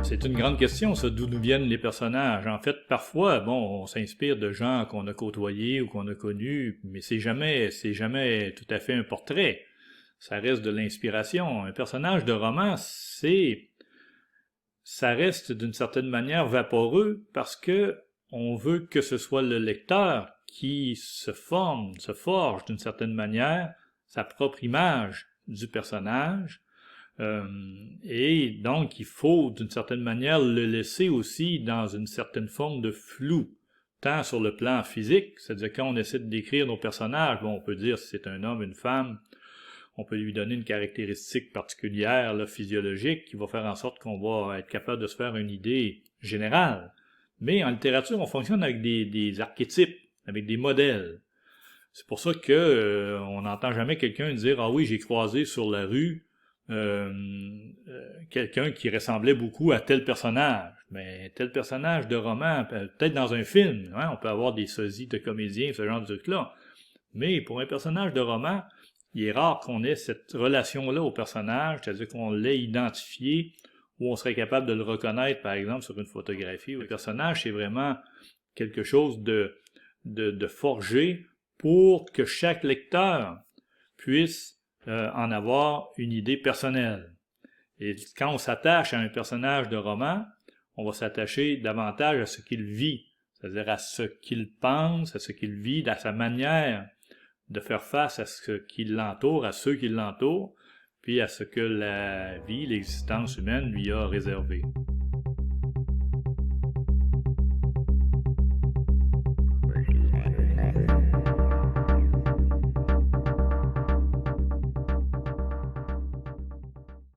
C'est une grande question, ça, d'où nous viennent les personnages. En fait, parfois, bon, on s'inspire de gens qu'on a côtoyés ou qu'on a connus, mais c'est jamais tout à fait un portrait. Ça reste de l'inspiration. Un personnage de roman, ça reste d'une certaine manière vaporeux parce que on veut que ce soit le lecteur qui se forge d'une certaine manière sa propre image du personnage. Et donc, il faut, d'une certaine manière, le laisser aussi dans une certaine forme de flou, tant sur le plan physique, c'est-à-dire quand on essaie de décrire nos personnages, bon, on peut dire si c'est un homme, une femme, on peut lui donner une caractéristique particulière, là, physiologique, qui va faire en sorte qu'on va être capable de se faire une idée générale. Mais en littérature, on fonctionne avec des archétypes, avec des modèles. C'est pour ça que on n'entend jamais quelqu'un dire « Ah oui, j'ai croisé sur la rue quelqu'un qui ressemblait beaucoup à tel personnage. » Mais tel personnage de roman, peut-être dans un film, hein, on peut avoir des sosies de comédiens, ce genre de trucs-là. Mais pour un personnage de roman, il est rare qu'on ait cette relation-là au personnage, c'est-à-dire qu'on l'ait identifié ou on serait capable de le reconnaître, par exemple, sur une photographie. Le personnage, c'est vraiment quelque chose de forgé pour que chaque lecteur puisse en avoir une idée personnelle. Et quand on s'attache à un personnage de roman, on va s'attacher davantage à ce qu'il vit, c'est-à-dire à ce qu'il pense, à ce qu'il vit, à sa manière de faire face à ce qui l'entoure, à ceux qui l'entourent, puis à ce que la vie, l'existence humaine lui a réservé.